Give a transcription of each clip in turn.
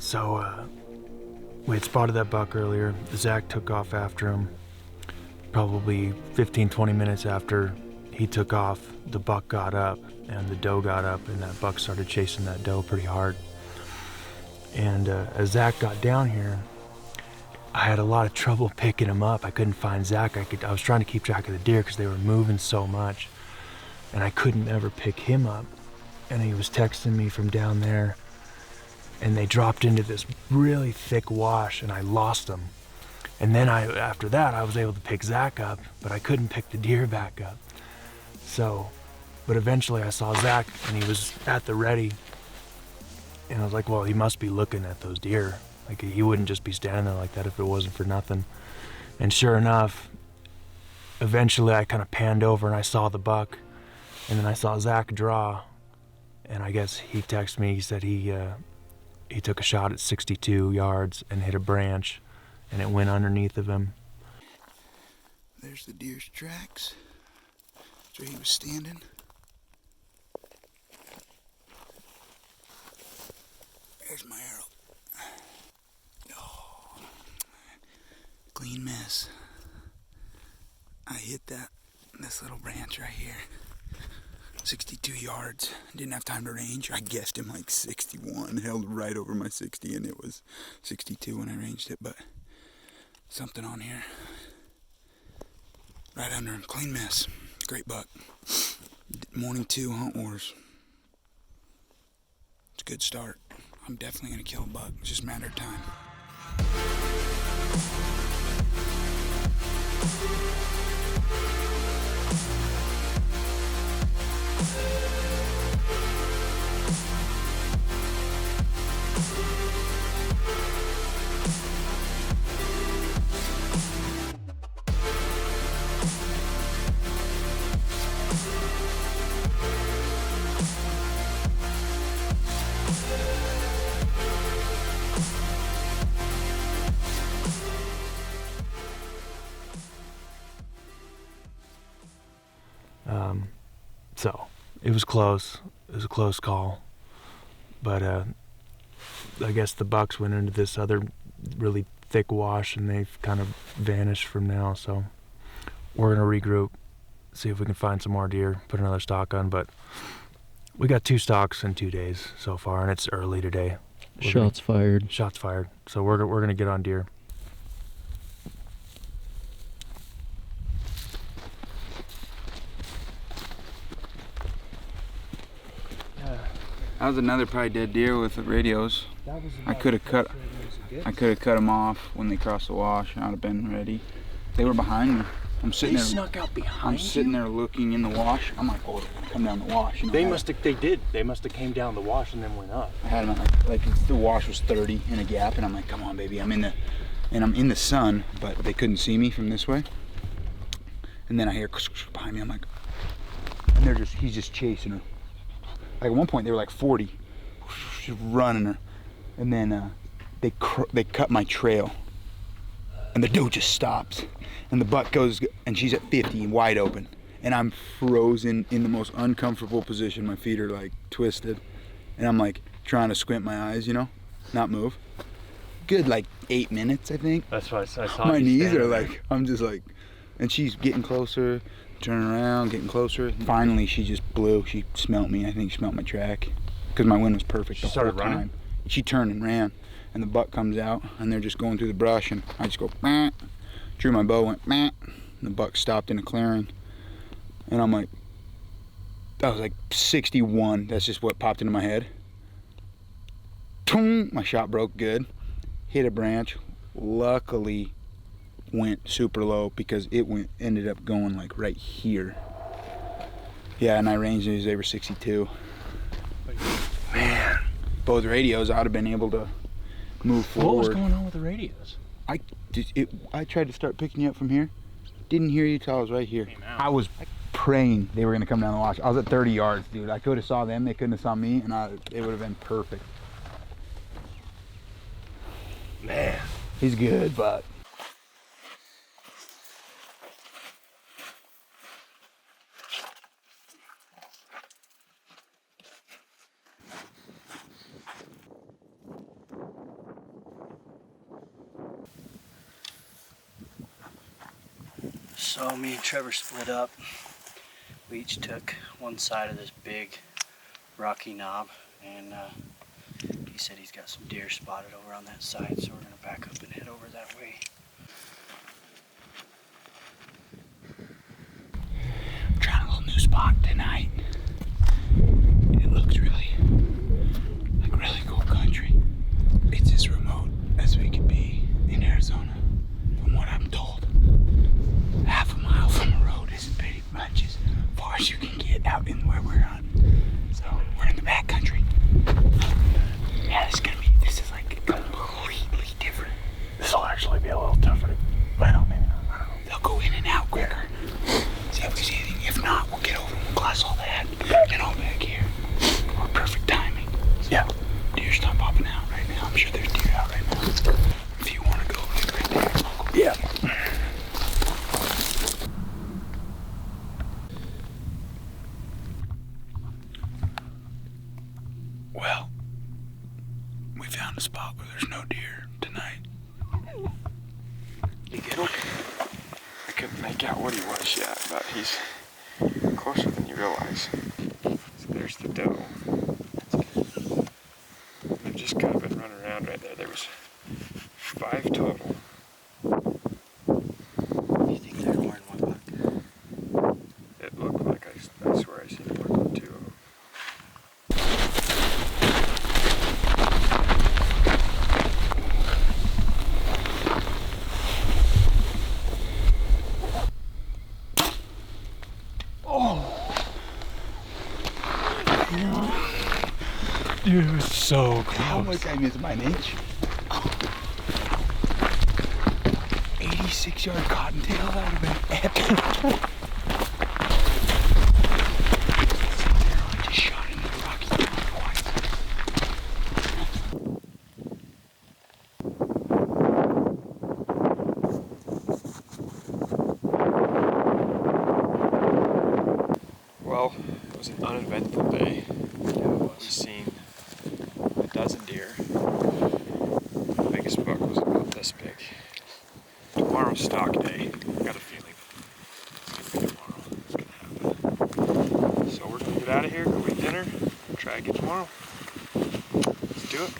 So, we had spotted that buck earlier. Zach took off after him. Probably 15, 20 minutes after he took off, the buck got up and the doe got up, and that buck started chasing that doe pretty hard. And as Zach got down here, I had a lot of trouble picking him up. I couldn't find Zach. I was trying to keep track of the deer because they were moving so much, and I couldn't ever pick him up. And he was texting me from down there, and they dropped into this really thick wash, and I lost them. And then after that, I was able to pick Zach up, but I couldn't pick the deer back up. So, but eventually I saw Zach, and he was at the ready, and I was like, well, he must be looking at those deer. Like, he wouldn't just be standing there like that if it wasn't for nothing. And sure enough, eventually I kind of panned over and I saw the buck, and then I saw Zach draw, and I guess he texted me. He said he took a shot at 62 yards and hit a branch, and it went underneath of him. There's the deer's tracks. That's where he was standing. There's my arrow. Oh, clean mess. I hit this little branch right here. 62 yards. Didn't have time to range. I guessed him like 61. Held right over my 60, and it was 62 when I ranged it, but something on here. Right under him. Clean mess. Great buck. Morning 2 hunt wars. It's a good start. I'm definitely going to kill a buck. It's just a matter of time. So it was close. It was a close call, but I guess the bucks went into this other really thick wash, and they've kind of vanished from now. So we're gonna regroup, see if we can find some more deer, put another stock on. But we got 2 stocks in 2 days so far, and it's early today. Shots fired. Shots fired. So we're gonna get on deer. That was another probably dead deer with the radios. I could have cut them off when they crossed the wash, and I'd have been ready. They were behind me. I'm sitting there. Snuck out behind I'm sitting there looking in the wash. I'm like, oh, they're gonna come down the wash. You know, They must have came down the wash and then went up. I had them at like the wash was 30 in a gap, and I'm like, come on, baby. I'm in the sun, but they couldn't see me from this way. And then I hear behind me. I'm like, and he's just chasing her. Like at one point they were like 40, just running her, and then they cut my trail, and the doe just stops, and the buck goes, and she's at 50, wide open, and I'm frozen in the most uncomfortable position. My feet are like twisted, and I'm like trying to squint my eyes, not move. Good like 8 minutes, I think. That's why I saw my knees are like, I'm just like, and she's getting closer. Turning around, getting closer. Finally, she just blew. She smelt me. I think she smelt my track because my wind was perfect the whole time. She turned and ran, and the buck comes out, and they're just going through the brush, and I just go, bah. Drew my bow, went, bah. And the buck stopped in a clearing, and I'm like, that was like 61. That's just what popped into my head. Toom! My shot broke good. Hit a branch. Luckily, went super low because it ended up going like right here. Yeah, and I ranged these. They were 62. Man, both radios, I would have been able to move forward. What was going on with the radios? I tried to start picking you up from here. Didn't hear you till I was right here. I was praying they were gonna come down the wash. I was at 30 yards, dude. I could have saw them. They couldn't have saw me, and it would have been perfect. Man, he's good, but. So me and Trevor split up. We each took one side of this big rocky knob, and he said he's got some deer spotted over on that side, so we're gonna back up and head over that way. I'm trying a little new spot tonight. It looks really cool country. It's as remote as we can be in Arizona, from what I'm told. Half a mile from a road is pretty much as far as you can get out in where we're on. So we're in the backcountry. Yeah, this is like completely different. This will actually be a little tougher. Well, maybe not. I don't know. They'll go in and out quicker. See if we see anything. If not, we'll get over and we'll glass all that. Get all back here. Or perfect timing. So Yeah. Deer's not popping out right now. I'm sure there's deer out right now. If you want to go like right there, I'll go. Yeah. Well, we found a spot where there's no deer tonight. You get him? I couldn't make out what he was yet, but he's closer than you realize. So there's the doe. They've just kind of been running around right there. There was 5 total. You think they're more than one buck? It looked like I swear I seen more than 2 of them. Dude, so close. How much I missed by an inch? 86-yard cottontail, that would have been epic. I just shot into the rocky mountain twice. Well, it was an uneventful day. We've seen a dozen deer. The biggest buck was about this big. Tomorrow's stock day. I got a feeling it's gonna be tomorrow. It's gonna happen. So we're gonna get out of here, go eat dinner, try again tomorrow. Let's do it.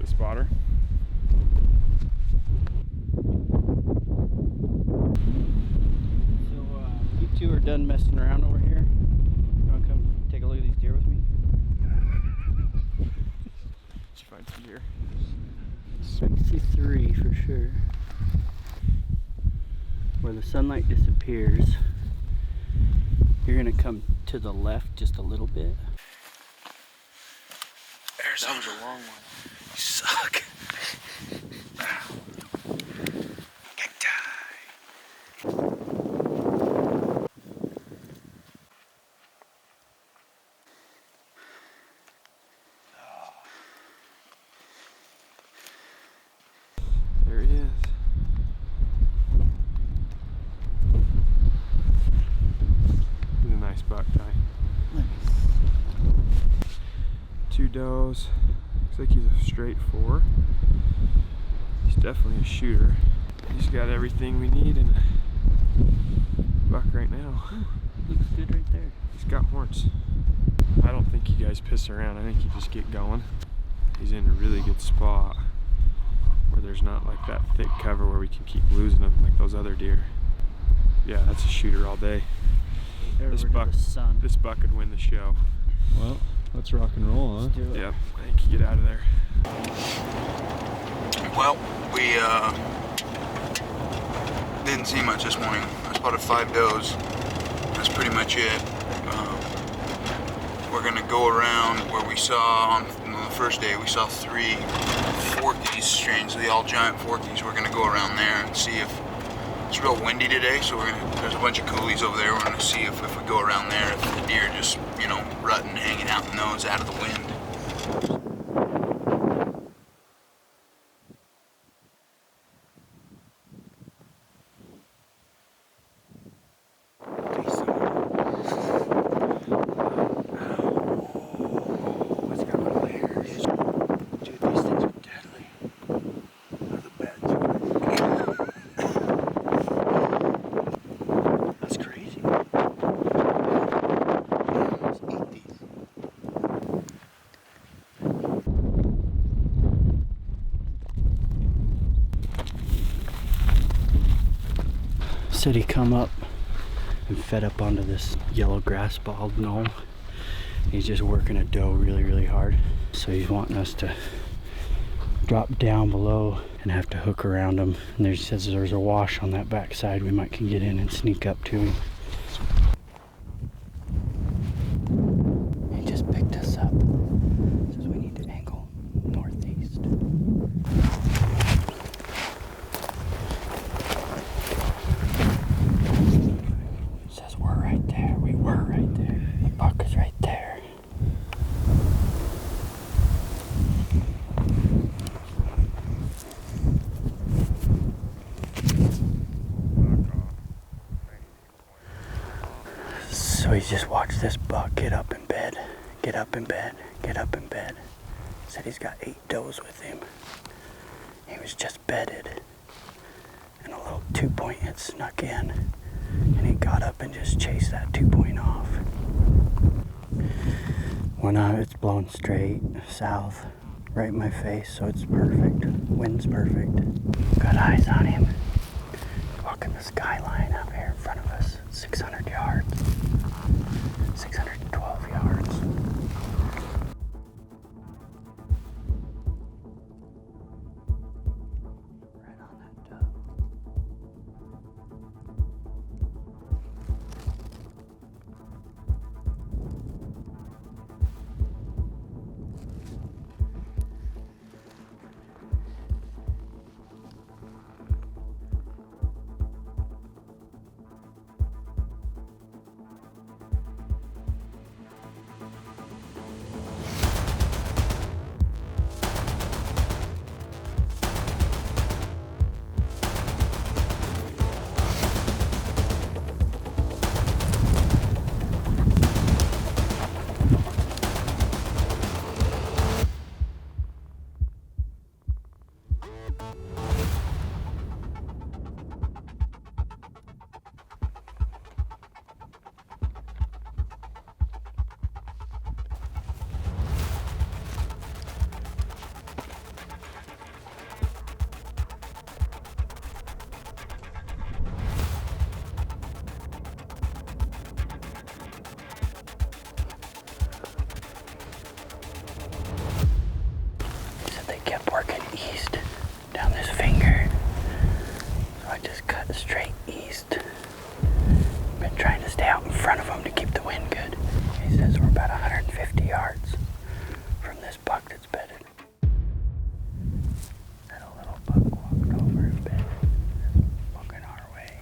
Spotter. So you two are done messing around over here. You wanna come take a look at these deer with me? Did you find some deer? 63 for sure. Where the sunlight disappears, you're gonna come to the left just a little bit. Arizona. That was a long one. You suck. There he is. He's a nice buck, Ty. Two does. Looks like he's a straight 4. He's definitely a shooter. He's got everything we need in a buck right now. Looks good right there. He's got horns. I don't think you guys piss around. I think you just get going. He's in a really good spot where there's not like that thick cover where we can keep losing him like those other deer. Yeah, that's a shooter all day. This buck could win the show. Well, let's rock and roll, huh? Yep, I think you get out of there. Well, we didn't see much this morning. I spotted 5 does. That's pretty much it. We're gonna go around where we saw on the first day. We saw 3 forkies, strangely, all giant forkies. We're gonna go around there and see if it's real windy today. So there's a bunch of coulees over there. We're gonna see if we go around there, if the deer just, you know, rutting, hanging out in those out of the wind. Said he come up and fed up onto this yellow grass bald knoll. He's just working a doe really hard. So he's wanting us to drop down below and have to hook around him. And he says there's a wash on that back side. We might can get in and sneak up to him. He just picked us up. Says we need to angle northeast. Says we're right there. We were right there. The buck is right there. So he's just watched this buck get up in bed, get up in bed, get up in bed. Said he's got 8 does with him. He was just bedded. And a little 2-point had snuck in. And he got up and just chased that 2-point off. Well, now it's blowing straight south, right in my face, so it's perfect. Wind's perfect. Got eyes on him. Walking the skyline out here in front of us, 600 yards. 612 yards. Right on that dove. Kept working east down this finger, so I just cut straight east. Been trying to stay out in front of him to keep the wind good. He says we're about 150 yards from this buck that's bedded. And a little buck walked over and bedded, looking our way.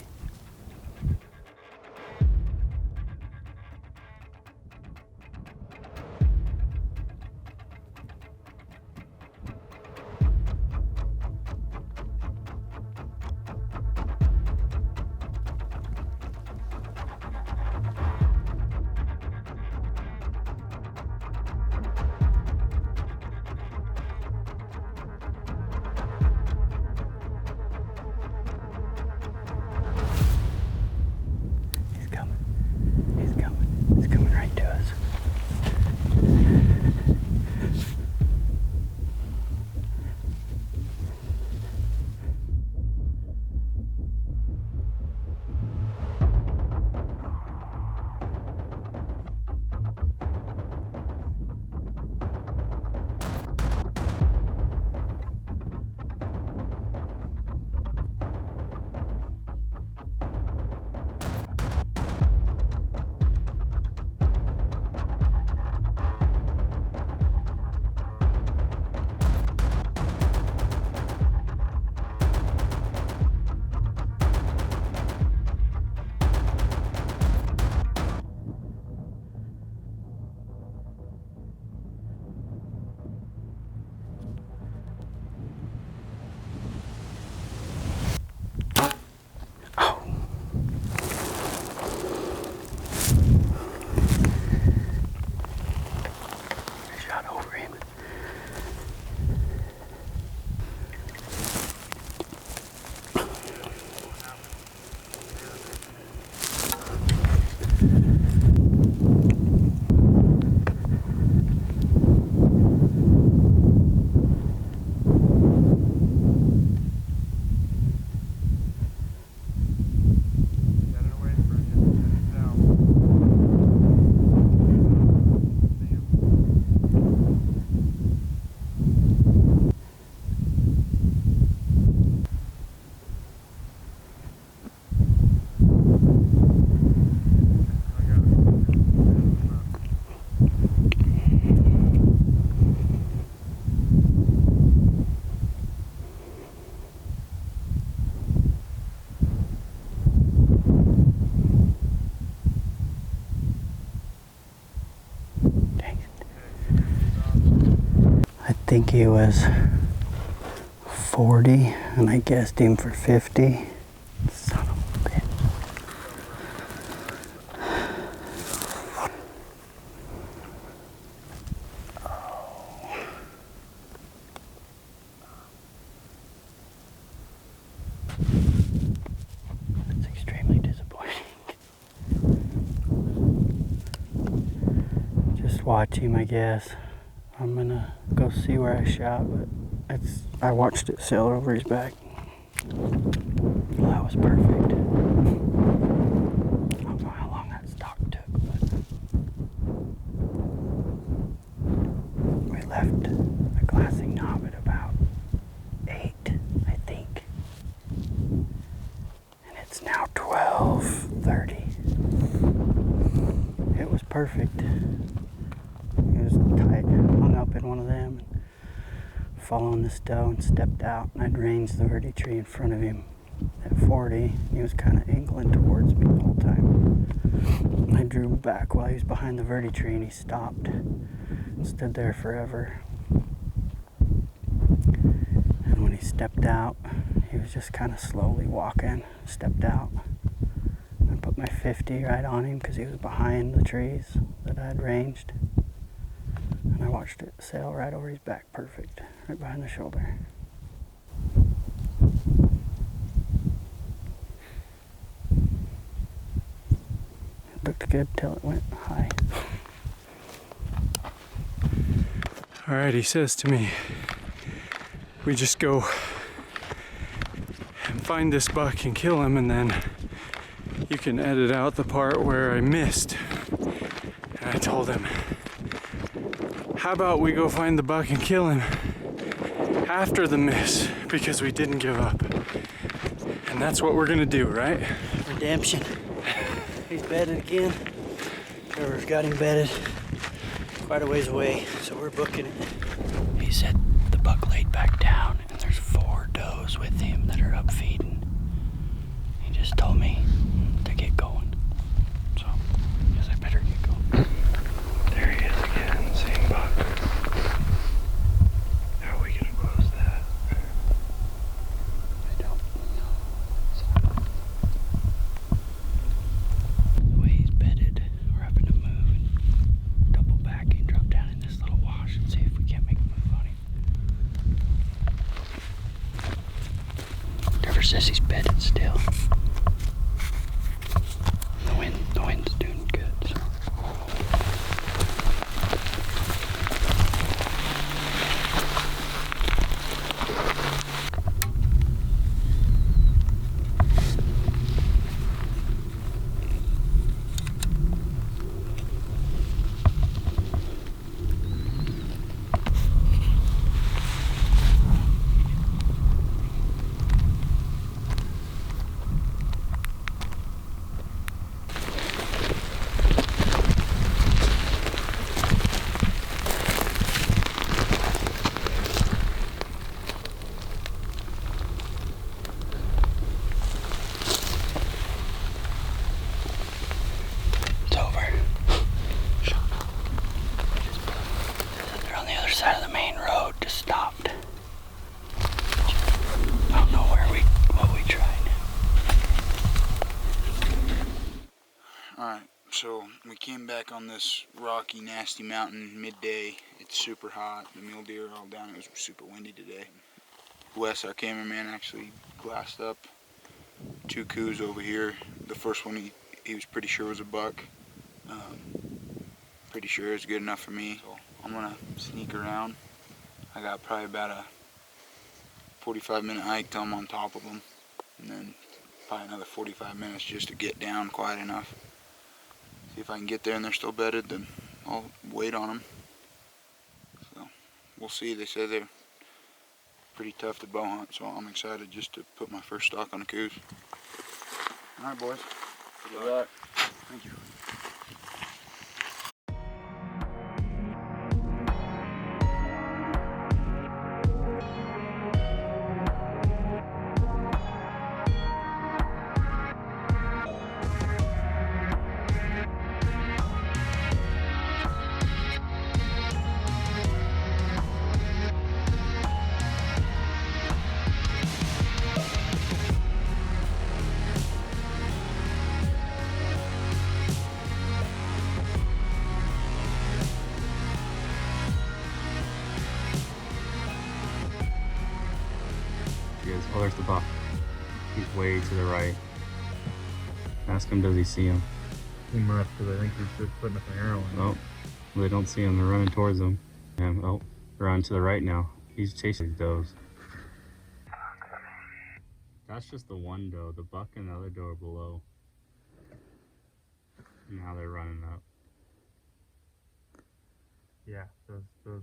think he was 40, and I guessed him for 50. Son of a bitch. That's extremely disappointing. Just watch him, I guess. I'm gonna go see where I shot, but I watched it sail over his back. Well, that was perfect. I don't know how long that stock took, but we left a glassing knob at about 8, I think. And it's now 12:30. It was perfect. He was tight, hung up in one of them, following the doe, and stepped out, and I'd ranged the verde tree in front of him at 40. He was kind of angling towards me the whole time. And I drew back while he was behind the verde tree, and he stopped and stood there forever. And when he stepped out, he was just kind of slowly walking, stepped out. I put my 50 right on him because he was behind the trees that I had ranged. And I watched it sail right over his back, perfect, right behind the shoulder. It looked good till it went high. All right, he says to me, we just go and find this buck and kill him, and then you can edit out the part where I missed. And I told him, how about we go find the buck and kill him after the miss, because we didn't give up. And that's what we're gonna do, right? Redemption. He's bedded again. Trevor's got him bedded quite a ways away, so we're booking it. He said the buck laid back down, and there's 4 does with him that are up feeding. He just told me to get going, so I guess I better get going. There he is again, same buck. How are we gonna close that? I don't know. The way he's bedded, we're having to move and double back and drop down in this little wash and see if we can't make a move on him. Trevor says he's bedded still. The wind's doing good, so. It's over. They're on the other side of the main road, just stopped. I don't know what we tried. Alright, so we came back on this rocky, nasty mountain midday. It's super hot. The mule deer are all down. It was super windy today. Wes, our cameraman, actually glassed up 2 coos over here. The first one he was pretty sure was a buck. Pretty sure it's good enough for me. So I'm gonna sneak around. I got probably about a 45-minute hike till I'm on top of them, and then probably another 45 minutes just to get down quiet enough. See if I can get there and they're still bedded, then I'll wait on them. So we'll see. They say they're pretty tough to bow hunt, so I'm excited just to put my first stock on the coos. All right, boys. Good luck. Thank you. is. Oh, there's the buck. He's way to the right. Ask him, does he see him? He must, because I think he's just putting up an arrow in. Oh, they don't see him. They're running towards him. And, oh, they're on to the right now. He's chasing does. That's just the one doe. The buck and the other doe are below. Now they're running up. Yeah, those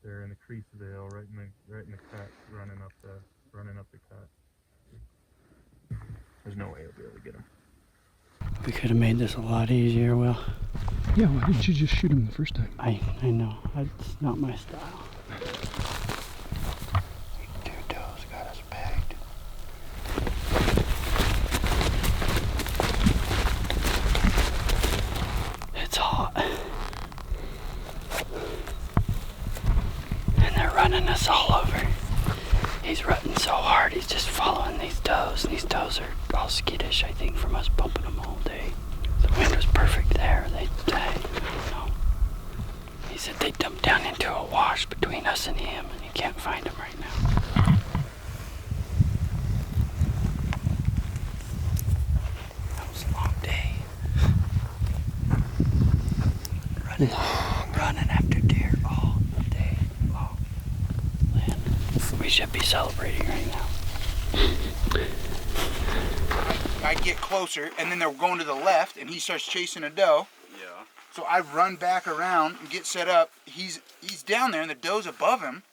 they're in the crease of the hill, right in the cut, running up the cut. There's no way he'll be able to get him. We could have made this a lot easier, Will. Yeah, why didn't you just shoot him the first time? I know. It's not my style. Two does got us pegged. It's hot. And they're running us all over. He's rutting so hard, he's just following these does. And these does are all skittish, I think, from us bumping them all day. The wind was perfect there. I don't know. He said they dumped down into a wash between us and him, and he can't find them right now. That was a long day. Running after deer all day long. Man, we should be celebrating right now. I get closer, and then they're going to the left, and he starts chasing a doe. Yeah. So I run back around and get set up. He's down there, and the doe's above him.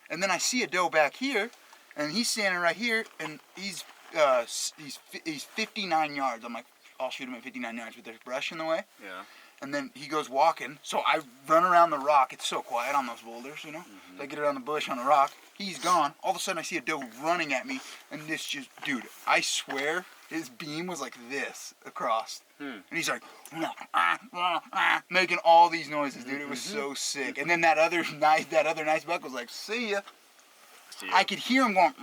And then I see a doe back here, and he's standing right here, and he's 59 yards. I'm like, I'll shoot him at 59 yards, but there's brush in the way. Yeah. And then he goes walking, so I run around the rock. It's so quiet on those boulders, you know? So I get around the bush on the rock. He's gone. All of a sudden, I see a doe running at me, and this just, dude, I swear, his beam was like this across. And he's like, making all these noises, dude. It was so sick. And then that other nice buck was like, see ya. I could hear him going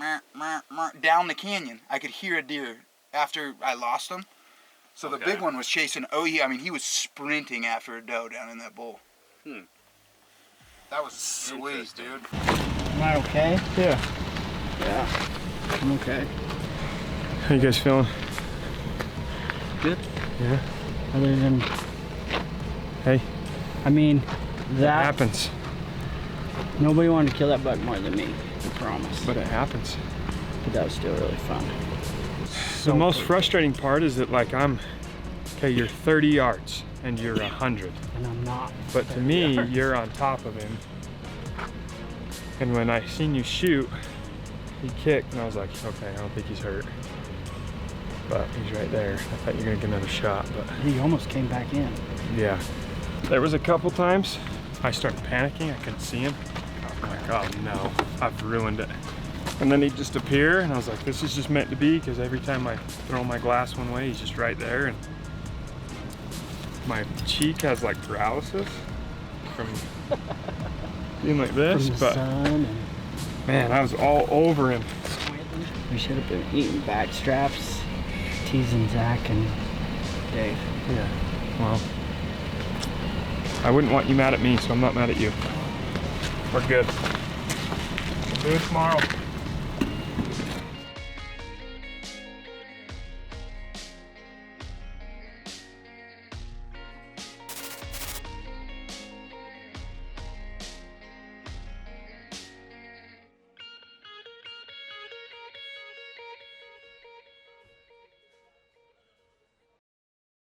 down the canyon. I could hear a deer after I lost him. So the big one was chasing. He was sprinting after a doe down in that bowl. That was sweet, dude. Am I okay? Yeah. Yeah. I'm okay. How you guys feeling? Good. Yeah. Other than, Hey, I mean, that happens. Nobody wanted to kill that buck more than me. I promise. But it happens. But that was still really fun. The most frustrating part is that you're 30 yards and you're 100. And I'm not. But to me, you're on top of him. And when I seen you shoot, he kicked and I was like, okay, I don't think he's hurt. But he's right there. I thought you were gonna get another shot, but. He almost came back in. Yeah. There was a couple times I started panicking, I couldn't see him. I'm like, oh no, I've ruined it. And then he'd just appear, and I was like, this is just meant to be, because every time I throw my glass one way, he's just right there. And my cheek has like paralysis from being like this, From the but sun and man, I was all over him. we should have been eating back straps, teasing Zach and Dave. Yeah, well, I wouldn't want you mad at me, so I'm not mad at you. We're good. We'll do it tomorrow.